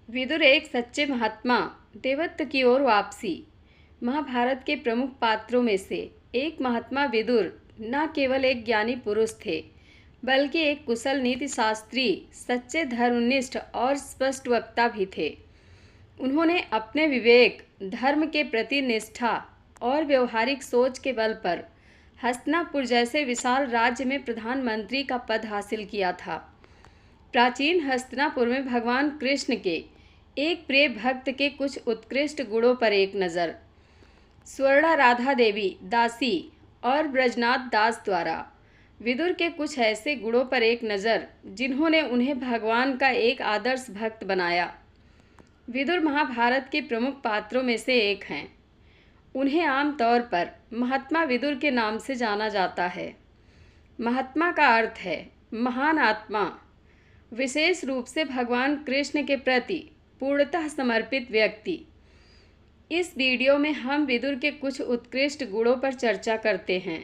विदुर एक सच्चे महात्मा देवत्व की ओर वापसी। महाभारत के प्रमुख पात्रों में से एक महात्मा विदुर न केवल एक ज्ञानी पुरुष थे, बल्कि एक कुशल नीति शास्त्री, सच्चे धर्मनिष्ठ और स्पष्ट वक्ता भी थे। उन्होंने अपने विवेक, धर्म के प्रति निष्ठा और व्यवहारिक सोच के बल पर हस्तिनापुर जैसे विशाल राज्य में प्रधानमंत्री का पद हासिल किया था। प्राचीन हस्तिनापुर में भगवान कृष्ण के एक प्रिय भक्त के कुछ उत्कृष्ट गुणों पर एक नज़र। स्वर्णा राधा देवी दासी और ब्रजनाथ दास द्वारा विदुर के कुछ ऐसे गुणों पर एक नज़र जिन्होंने उन्हें भगवान का एक आदर्श भक्त बनाया। विदुर महाभारत के प्रमुख पात्रों में से एक हैं। उन्हें आमतौर पर महात्मा विदुर के नाम से जाना जाता है। महात्मा का अर्थ है महान आत्मा, विशेष रूप से भगवान कृष्ण के प्रति पूर्णतः समर्पित व्यक्ति। इस वीडियो में हम विदुर के कुछ उत्कृष्ट गुणों पर चर्चा करते हैं।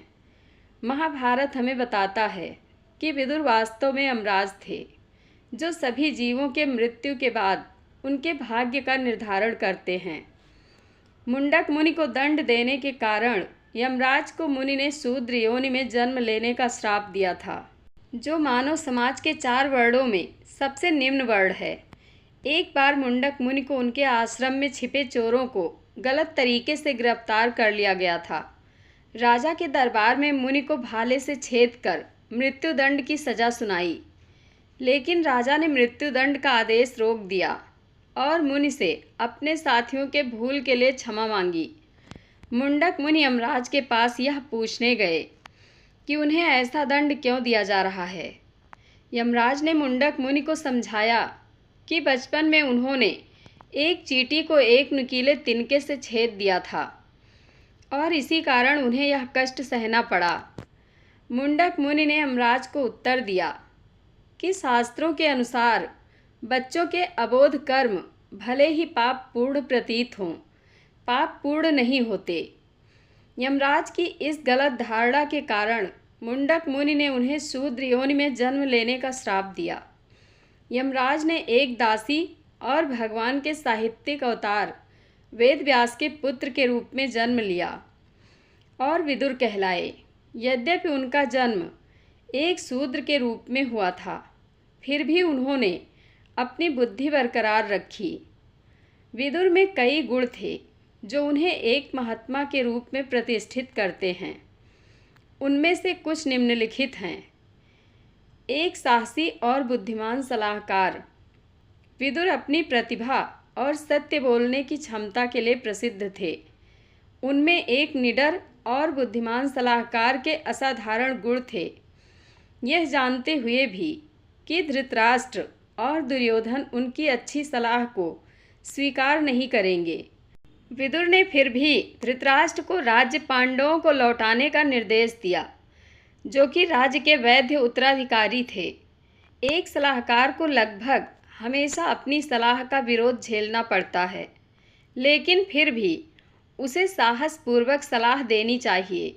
महाभारत हमें बताता है कि विदुर वास्तव में यमराज थे, जो सभी जीवों के मृत्यु के बाद उनके भाग्य का निर्धारण करते हैं। मुंडक मुनि को दंड देने के कारण यमराज को मुनि ने शूद्र योनि में जन्म लेने का श्राप दिया था, जो मानव समाज के 4 वर्णों में सबसे निम्न वर्ण है। एक बार मुंडक मुनि को उनके आश्रम में छिपे चोरों को गलत तरीके से गिरफ्तार कर लिया गया था। राजा के दरबार में मुनि को भाले से छेद कर मृत्युदंड की सज़ा सुनाई, लेकिन राजा ने मृत्युदंड का आदेश रोक दिया और मुनि से अपने साथियों के भूल के लिए क्षमा मांगी। मुंडक मुनि यमराज के पास यह पूछने गए कि उन्हें ऐसा दंड क्यों दिया जा रहा है। यमराज ने मुंडक मुनि को समझाया कि बचपन में उन्होंने एक चींटी को एक नुकीले तिनके से छेद दिया था और इसी कारण उन्हें यह कष्ट सहना पड़ा। मुंडक मुनि ने यमराज को उत्तर दिया कि शास्त्रों के अनुसार बच्चों के अबोध कर्म भले ही पाप पूर्ण प्रतीत हों, पाप पूर्ण नहीं होते। यमराज की इस गलत धारणा के कारण मुंडक मुनि ने उन्हें शूद्र योनि में जन्म लेने का श्राप दिया। यमराज ने एक दासी और भगवान के साहित्यिक अवतार वेद व्यास के पुत्र के रूप में जन्म लिया और विदुर कहलाए। यद्यपि उनका जन्म एक शूद्र के रूप में हुआ था, फिर भी उन्होंने अपनी बुद्धि बरकरार रखी। विदुर में कई गुण थे जो उन्हें एक महात्मा के रूप में प्रतिष्ठित करते हैं। उनमें से कुछ निम्नलिखित हैं। एक साहसी और बुद्धिमान सलाहकार। विदुर अपनी प्रतिभा और सत्य बोलने की क्षमता के लिए प्रसिद्ध थे। उनमें एक निडर और बुद्धिमान सलाहकार के असाधारण गुण थे। यह जानते हुए भी कि धृतराष्ट्र और दुर्योधन उनकी अच्छी सलाह को स्वीकार नहीं करेंगे, विदुर ने फिर भी धृतराष्ट्र को राज्य पांडवों को लौटाने का निर्देश दिया, जो कि राज्य के वैध उत्तराधिकारी थे। एक सलाहकार को लगभग हमेशा अपनी सलाह का विरोध झेलना पड़ता है, लेकिन फिर भी उसे साहसपूर्वक सलाह देनी चाहिए।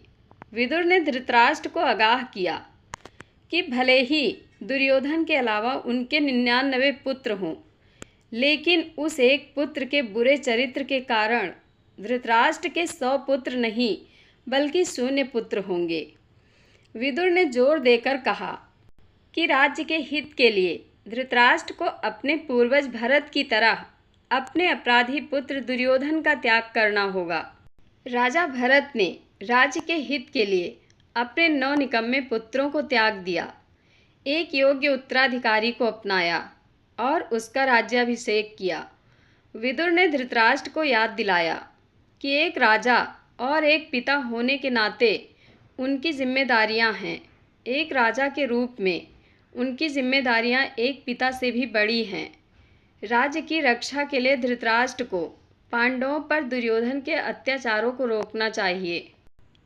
विदुर ने धृतराष्ट्र को आगाह किया कि भले ही दुर्योधन के अलावा उनके 99 पुत्र हों, लेकिन उस एक पुत्र के बुरे चरित्र के कारण धृतराष्ट्र के 100 पुत्र नहीं बल्कि 0 पुत्र होंगे। विदुर ने जोर देकर कहा कि राज्य के हित के लिए धृतराष्ट्र को अपने पूर्वज भरत की तरह अपने अपराधी पुत्र दुर्योधन का त्याग करना होगा। राजा भरत ने राज्य के हित के लिए अपने 9 निकम्मे पुत्रों को त्याग दिया, एक योग्य उत्तराधिकारी को अपनाया और उसका राज्याभिषेक किया। विदुर ने धृतराष्ट्र को याद दिलाया कि एक राजा और एक पिता होने के नाते उनकी जिम्मेदारियां हैं। एक राजा के रूप में उनकी जिम्मेदारियां एक पिता से भी बड़ी हैं। राज्य की रक्षा के लिए धृतराष्ट्र को पांडवों पर दुर्योधन के अत्याचारों को रोकना चाहिए।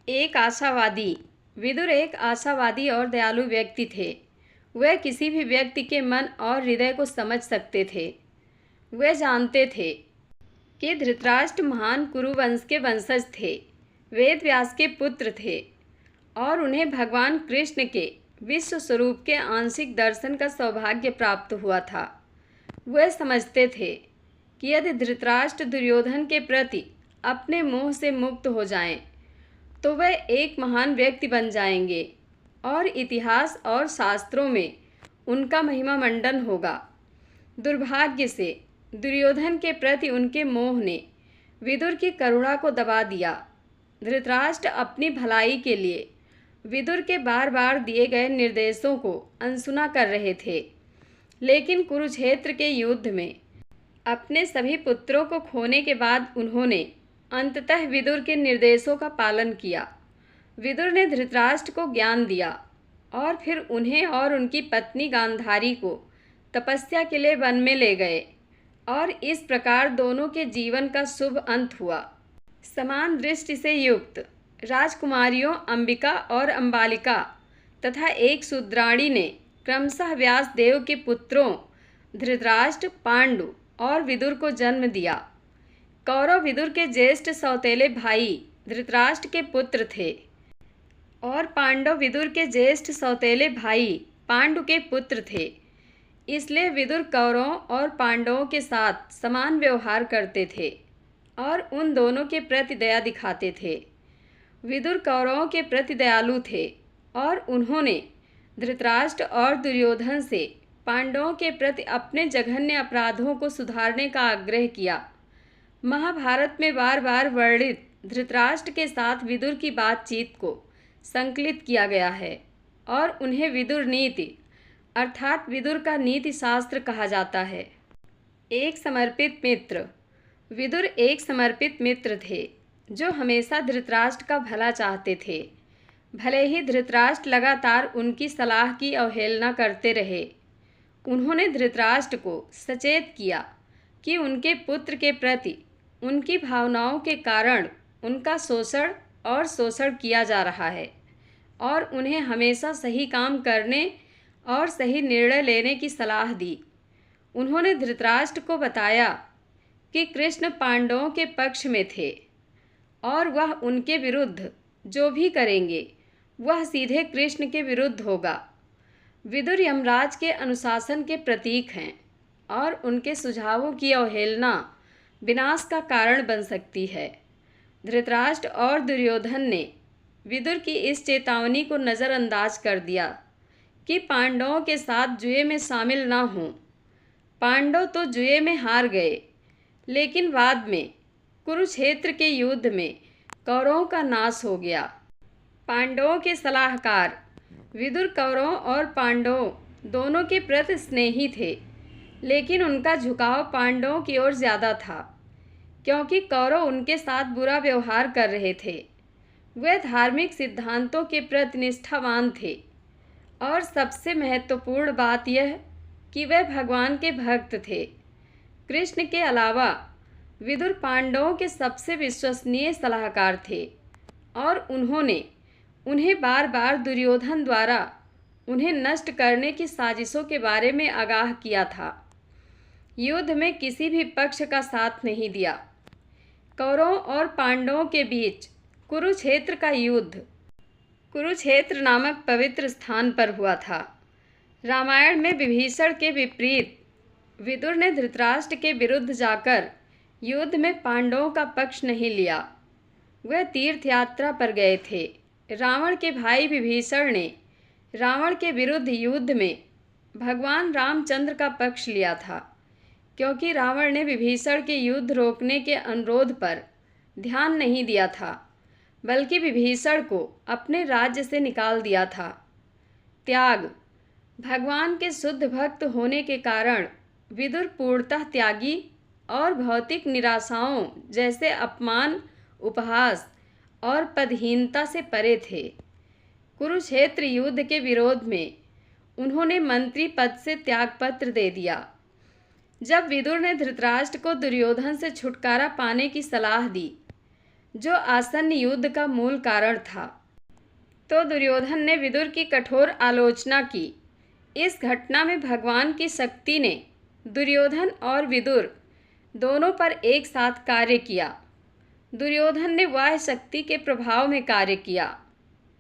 एक आशावादी। विदुर एक आशावादी और दयालु व्यक्ति थे। वह किसी भी व्यक्ति के मन और हृदय को समझ सकते थे। वह जानते थे कि धृतराष्ट्र महान कुरुवंश के वंशज थे, वेद व्यास के पुत्र थे और उन्हें भगवान कृष्ण के विश्व स्वरूप के आंशिक दर्शन का सौभाग्य प्राप्त हुआ था। वह समझते थे कि यदि धृतराष्ट्र दुर्योधन के प्रति अपने मोह से मुक्त हो जाएं, तो वह एक महान व्यक्ति बन जाएंगे और इतिहास और शास्त्रों में उनका महिमा मंडन होगा। दुर्भाग्य से दुर्योधन के प्रति उनके मोह ने विदुर की करुणा को दबा दिया। धृतराष्ट्र अपनी भलाई के लिए विदुर के बार बार दिए गए निर्देशों को अनसुना कर रहे थे, लेकिन कुरुक्षेत्र के युद्ध में अपने सभी पुत्रों को खोने के बाद उन्होंने अंततः विदुर के निर्देशों का पालन किया। विदुर ने धृतराष्ट्र को ज्ञान दिया और फिर उन्हें और उनकी पत्नी गांधारी को तपस्या के लिए वन में ले गए और इस प्रकार दोनों के जीवन का शुभ अंत हुआ। समान दृष्टि से युक्त राजकुमारियों अंबिका और अंबालिका तथा एक शूद्राणी ने क्रमशः व्यास देव के पुत्रों धृतराष्ट्र, पांडु और विदुर को जन्म दिया। कौरव विदुर के ज्येष्ठ सौतेले भाई धृतराष्ट्र के पुत्र थे और पांडव विदुर के ज्येष्ठ सौतेले भाई पांडु के पुत्र थे। इसलिए विदुर कौरवों और पांडवों के साथ समान व्यवहार करते थे और उन दोनों के प्रति दया दिखाते थे। विदुर कौरवों के प्रति दयालु थे और उन्होंने धृतराष्ट्र और दुर्योधन से पांडवों के प्रति अपने जघन्य अपराधों को सुधारने का आग्रह किया। महाभारत में बार बार वर्णित धृतराष्ट्र के साथ विदुर की बातचीत को संकलित किया गया है और उन्हें विदुर नीति अर्थात विदुर का नीति शास्त्र कहा जाता है। एक समर्पित मित्र। विदुर एक समर्पित मित्र थे जो हमेशा धृतराष्ट्र का भला चाहते थे। भले ही धृतराष्ट्र लगातार उनकी सलाह की अवहेलना करते रहे, उन्होंने धृतराष्ट्र को सचेत किया कि उनके पुत्र के प्रति उनकी भावनाओं के कारण उनका शोषण किया जा रहा है और उन्हें हमेशा सही काम करने और सही निर्णय लेने की सलाह दी। उन्होंने धृतराष्ट्र को बताया कि कृष्ण पांडवों के पक्ष में थे और वह उनके विरुद्ध जो भी करेंगे वह सीधे कृष्ण के विरुद्ध होगा। विदुर यमराज के अनुशासन के प्रतीक हैं और उनके सुझावों की अवहेलना विनाश का कारण बन सकती है। धृतराष्ट्र और दुर्योधन ने विदुर की इस चेतावनी को नज़रअंदाज कर दिया कि पांडवों के साथ जुए में शामिल ना हों। पांडव तो जुए में हार गए, लेकिन बाद में कुरुक्षेत्र के युद्ध में कौरवों का नाश हो गया। पांडवों के सलाहकार विदुर कौरवों और पांडवों दोनों के प्रति स्नेही थे, लेकिन उनका झुकाव पांडवों की ओर ज़्यादा था क्योंकि कौरव उनके साथ बुरा व्यवहार कर रहे थे। वे धार्मिक सिद्धांतों के प्रति निष्ठावान थे और सबसे महत्वपूर्ण बात यह कि वे भगवान के भक्त थे। कृष्ण के अलावा विदुर पांडवों के सबसे विश्वसनीय सलाहकार थे और उन्होंने उन्हें बार बार दुर्योधन द्वारा उन्हें नष्ट करने की साजिशों के बारे में आगाह किया था। युद्ध में किसी भी पक्ष का साथ नहीं दिया। कौरवों और पांडवों के बीच कुरुक्षेत्र का युद्ध कुरुक्षेत्र नामक पवित्र स्थान पर हुआ था। रामायण में विभीषण के विपरीत विदुर ने धृतराष्ट्र के विरुद्ध जाकर युद्ध में पांडवों का पक्ष नहीं लिया। वह तीर्थ यात्रा पर गए थे। रावण के भाई विभीषण ने रावण के विरुद्ध युद्ध में भगवान रामचंद्र का पक्ष लिया था, क्योंकि रावण ने विभीषण के युद्ध रोकने के अनुरोध पर ध्यान नहीं दिया था, बल्कि विभीषण को अपने राज्य से निकाल दिया था। त्याग। भगवान के शुद्ध भक्त होने के कारण विदुर पूर्णतः त्यागी और भौतिक निराशाओं जैसे अपमान, उपहास और पदहीनता से परे थे। कुरुक्षेत्र युद्ध के विरोध में उन्होंने मंत्री पद से त्यागपत्र दे दिया। जब विदुर ने धृतराष्ट्र को दुर्योधन से छुटकारा पाने की सलाह दी, जो आसन्न युद्ध का मूल कारण था, तो दुर्योधन ने विदुर की कठोर आलोचना की। इस घटना में भगवान की शक्ति ने दुर्योधन और विदुर दोनों पर एक साथ कार्य किया। दुर्योधन ने बाह्य शक्ति के प्रभाव में कार्य किया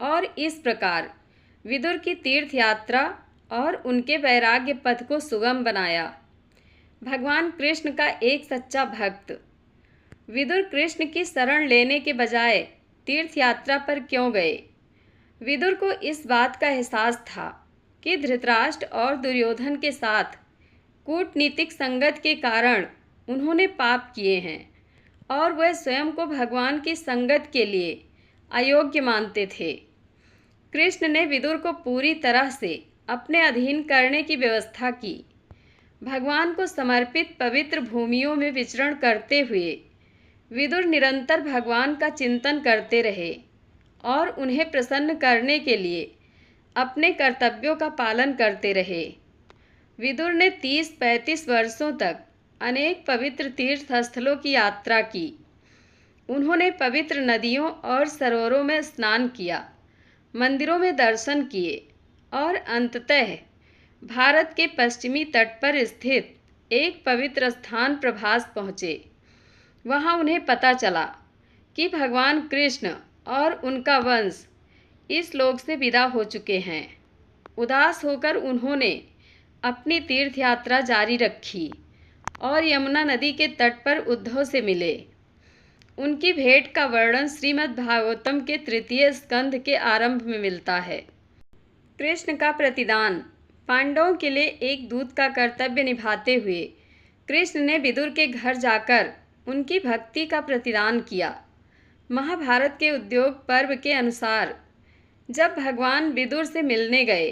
और इस प्रकार विदुर की तीर्थ यात्रा और उनके वैराग्य पथ को सुगम बनाया। भगवान कृष्ण का एक सच्चा भक्त। विदुर कृष्ण की शरण लेने के बजाय तीर्थ यात्रा पर क्यों गए? विदुर को इस बात का एहसास था कि धृतराष्ट्र और दुर्योधन के साथ कूटनीतिक संगत के कारण उन्होंने पाप किए हैं और वह स्वयं को भगवान की संगत के लिए अयोग्य मानते थे। कृष्ण ने विदुर को पूरी तरह से अपने अधीन करने की व्यवस्था की। भगवान को समर्पित पवित्र भूमियों में विचरण करते हुए विदुर निरंतर भगवान का चिंतन करते रहे और उन्हें प्रसन्न करने के लिए अपने कर्तव्यों का पालन करते रहे। विदुर ने 30-35 वर्षों तक अनेक पवित्र तीर्थ स्थलों की यात्रा की। उन्होंने पवित्र नदियों और सरोवरों में स्नान किया, मंदिरों में दर्शन किए और अंततः भारत के पश्चिमी तट पर स्थित एक पवित्र स्थान प्रभास पहुँचे। वहाँ उन्हें पता चला कि भगवान कृष्ण और उनका वंश इस लोक से विदा हो चुके हैं। उदास होकर उन्होंने अपनी तीर्थ यात्रा जारी रखी और यमुना नदी के तट पर उद्धव से मिले। उनकी भेंट का वर्णन श्रीमद् भागवतम के 3 स्कंध के आरंभ में मिलता है। कृष्ण का प्रतिदान। पांडवों के लिए एक दूत का कर्तव्य निभाते हुए कृष्ण ने विदुर के घर जाकर उनकी भक्ति का प्रतिदान किया। महाभारत के उद्योग पर्व के अनुसार जब भगवान विदुर से मिलने गए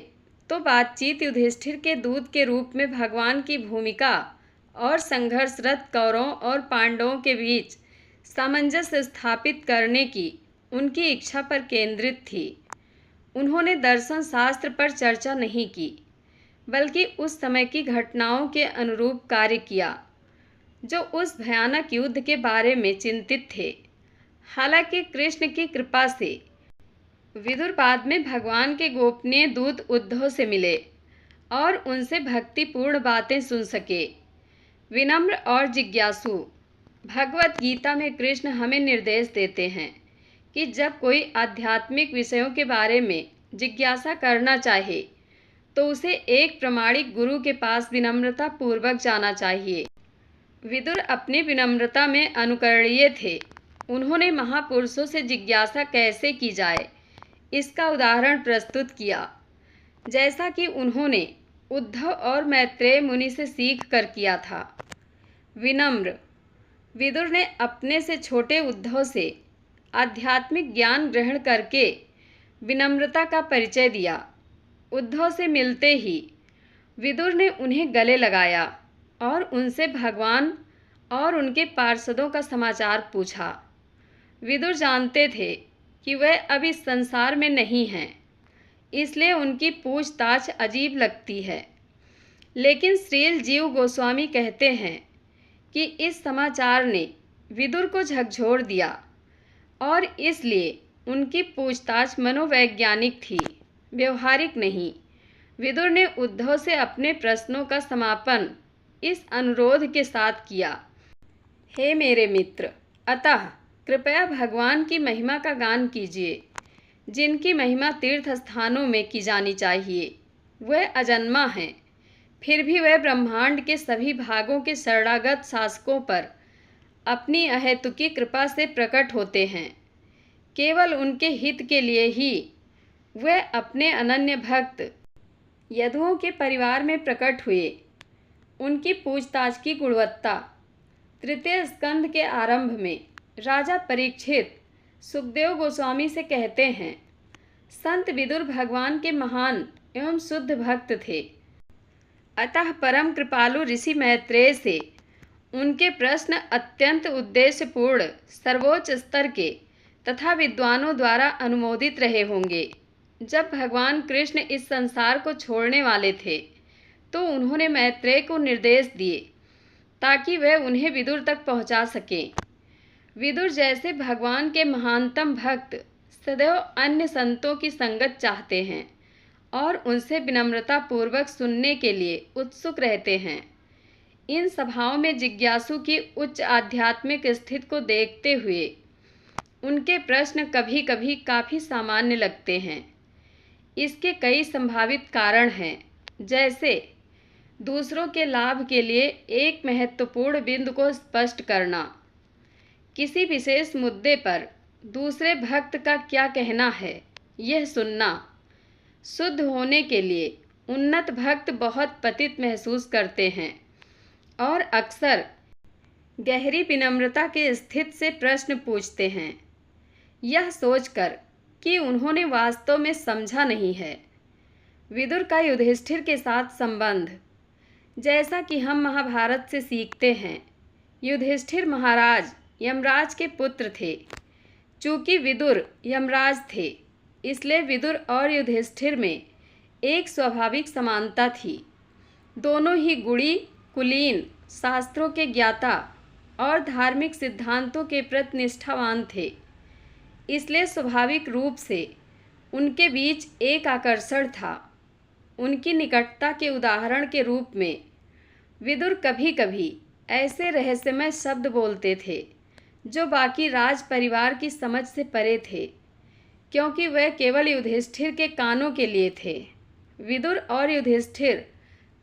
तो बातचीत युधिष्ठिर के दूत के रूप में भगवान की भूमिका और संघर्षरत कौरवों और पांडवों के बीच सामंजस्य स्थापित करने की उनकी इच्छा पर केंद्रित थी। उन्होंने दर्शन शास्त्र पर चर्चा नहीं की, बल्कि उस समय की घटनाओं के अनुरूप कार्य किया जो उस भयानक युद्ध के बारे में चिंतित थे। हालांकि कृष्ण की कृपा से विदुर बाद में भगवान के गोपनीय दूत उद्धव से मिले और उनसे भक्तिपूर्ण बातें सुन सके। विनम्र और जिज्ञासु। भगवत गीता में कृष्ण हमें निर्देश देते हैं कि जब कोई आध्यात्मिक विषयों के बारे में जिज्ञासा करना चाहे तो उसे एक प्रामाणिक गुरु के पास विनम्रता पूर्वक जाना चाहिए। विदुर अपनी विनम्रता में अनुकरणीय थे। उन्होंने महापुरुषों से जिज्ञासा कैसे की जाए इसका उदाहरण प्रस्तुत किया, जैसा कि उन्होंने उद्धव और मैत्रेय मुनि से सीख कर किया था। विनम्र। विदुर ने अपने से छोटे उद्धव से आध्यात्मिक ज्ञान ग्रहण करके विनम्रता का परिचय दिया। उद्धव से मिलते ही विदुर ने उन्हें गले लगाया और उनसे भगवान और उनके पार्षदों का समाचार पूछा। विदुर जानते थे कि वह अब इस संसार में नहीं हैं, इसलिए उनकी पूछताछ अजीब लगती है। लेकिन श्रील जीव गोस्वामी कहते हैं कि इस समाचार ने विदुर को झकझोर दिया और इसलिए उनकी पूछताछ मनोवैज्ञानिक थी, व्यवहारिक नहीं। विदुर ने उद्धव से अपने प्रश्नों का समापन इस अनुरोध के साथ किया, हे मेरे मित्र, अतः कृपया भगवान की महिमा का गान कीजिए, जिनकी महिमा तीर्थ स्थानों में की जानी चाहिए। वह अजन्मा हैं, फिर भी वह ब्रह्मांड के सभी भागों के शरणागत शासकों पर अपनी अहेतुकी कृपा से प्रकट होते हैं। केवल उनके हित के लिए ही वह अपने अनन्य भक्त यदुओं के परिवार में प्रकट हुए। उनकी पूछताछ की गुणवत्ता। 3 स्कंध के आरंभ में राजा परीक्षित सुखदेव गोस्वामी से कहते हैं, संत विदुर भगवान के महान एवं शुद्ध भक्त थे। अतः परम कृपालु ऋषि मैत्रेय से उनके प्रश्न अत्यंत उद्देश्यपूर्ण, सर्वोच्च स्तर के तथा विद्वानों द्वारा अनुमोदित रहे होंगे। जब भगवान कृष्ण इस संसार को छोड़ने वाले थे तो उन्होंने मैत्रेय को निर्देश दिए ताकि वह उन्हें विदुर तक पहुंचा सकें। विदुर जैसे भगवान के महानतम भक्त सदैव अन्य संतों की संगत चाहते हैं और उनसे विनम्रता पूर्वक सुनने के लिए उत्सुक रहते हैं। इन सभाओं में जिज्ञासु की उच्च आध्यात्मिक स्थिति को देखते हुए उनके प्रश्न कभी कभी काफ़ी सामान्य लगते हैं। इसके कई संभावित कारण हैं, जैसे दूसरों के लाभ के लिए एक महत्वपूर्ण बिंदु को स्पष्ट करना, किसी विशेष मुद्दे पर दूसरे भक्त का क्या कहना है यह सुनना। शुद्ध होने के लिए उन्नत भक्त बहुत पतित महसूस करते हैं और अक्सर गहरी विनम्रता के स्थिति से प्रश्न पूछते हैं, यह सोचकर कि उन्होंने वास्तव में समझा नहीं है। विदुर का युधिष्ठिर के साथ संबंध। जैसा कि हम महाभारत से सीखते हैं, युधिष्ठिर महाराज यमराज के पुत्र थे। चूँकि विदुर यमराज थे, इसलिए विदुर और युधिष्ठिर में एक स्वाभाविक समानता थी। दोनों ही गुणी, कुलीन, शास्त्रों के ज्ञाता और धार्मिक सिद्धांतों के प्रति निष्ठावान थे। इसलिए स्वाभाविक रूप से उनके बीच एक आकर्षण था। उनकी निकटता के उदाहरण के रूप में विदुर कभी कभी ऐसे रहस्यमय शब्द बोलते थे जो बाकी राज परिवार की समझ से परे थे, क्योंकि वह केवल युधिष्ठिर के कानों के लिए थे। विदुर और युधिष्ठिर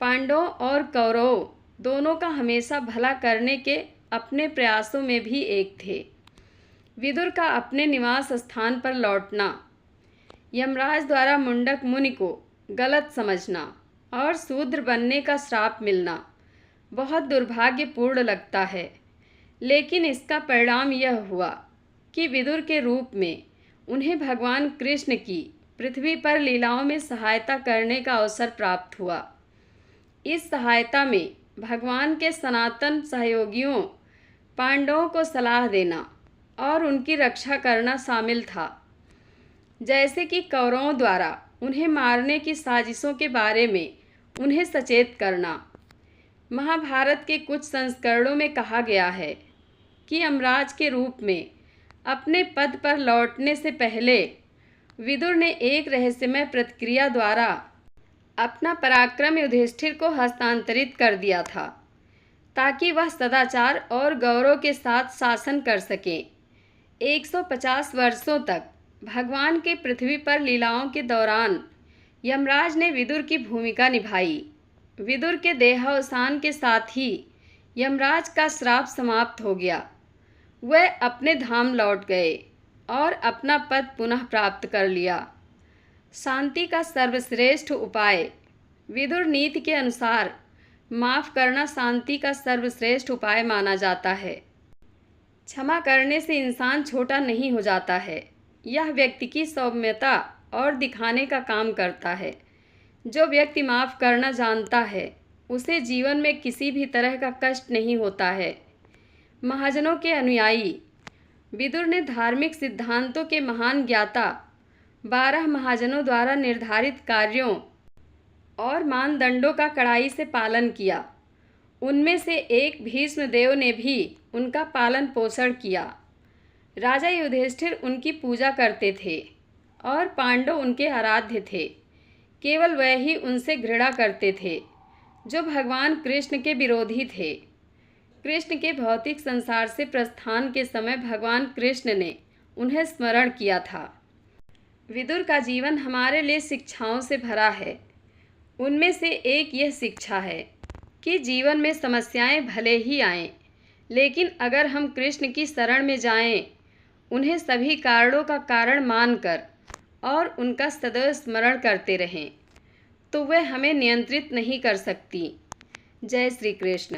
पांडवों और कौरवों दोनों का हमेशा भला करने के अपने प्रयासों में भी एक थे। विदुर का अपने निवास स्थान पर लौटना, यमराज द्वारा मुंडक मुनि को गलत समझना और शूद्र बनने का श्राप मिलना बहुत दुर्भाग्यपूर्ण लगता है, लेकिन इसका परिणाम यह हुआ कि विदुर के रूप में उन्हें भगवान कृष्ण की पृथ्वी पर लीलाओं में सहायता करने का अवसर प्राप्त हुआ। इस सहायता में भगवान के सनातन सहयोगियों पांडवों को सलाह देना और उनकी रक्षा करना शामिल था, जैसे कि कौरवों द्वारा उन्हें मारने की साजिशों के बारे में उन्हें सचेत करना। महाभारत के कुछ संस्करणों में कहा गया है कि यमराज के रूप में अपने पद पर लौटने से पहले विदुर ने एक रहस्यमय प्रतिक्रिया द्वारा अपना पराक्रम युधिष्ठिर को हस्तांतरित कर दिया था, ताकि वह सदाचार और गौरव के साथ शासन कर सके। 150 वर्षों तक भगवान के पृथ्वी पर लीलाओं के दौरान यमराज ने विदुर की भूमिका निभाई। विदुर के देहावसान के साथ ही यमराज का श्राप समाप्त हो गया। वह अपने धाम लौट गए और अपना पद पुनः प्राप्त कर लिया। शांति का सर्वश्रेष्ठ उपाय। विदुर नीति के अनुसार माफ़ करना शांति का सर्वश्रेष्ठ उपाय माना जाता है। क्षमा करने से इंसान छोटा नहीं हो जाता है, यह व्यक्ति की सौम्यता और दिखाने का काम करता है। जो व्यक्ति माफ़ करना जानता है, उसे जीवन में किसी भी तरह का कष्ट नहीं होता है। महाजनों के अनुयायी। विदुर ने धार्मिक सिद्धांतों के महान ज्ञाता 12 महाजनों द्वारा निर्धारित कार्यों और मानदंडों का कड़ाई से पालन किया। उनमें से एक भीष्मदेव ने भी उनका पालन पोषण किया। राजा युधिष्ठिर उनकी पूजा करते थे और पांडव उनके आराध्य थे। केवल वह ही उनसे घृणा करते थे जो भगवान कृष्ण के विरोधी थे। कृष्ण के भौतिक संसार से प्रस्थान के समय भगवान कृष्ण ने उन्हें स्मरण किया था। विदुर का जीवन हमारे लिए शिक्षाओं से भरा है। उनमें से एक यह शिक्षा है कि जीवन में समस्याएं भले ही आएं, लेकिन अगर हम कृष्ण की शरण में जाएं, उन्हें सभी कारणों का कारण मानकर और उनका सदैव स्मरण करते रहें, तो वह हमें नियंत्रित नहीं कर सकती। जय श्री कृष्ण।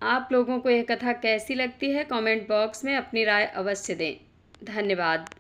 आप लोगों को यह कथा कैसी लगती है, कमेंट बॉक्स में अपनी राय अवश्य दें। धन्यवाद।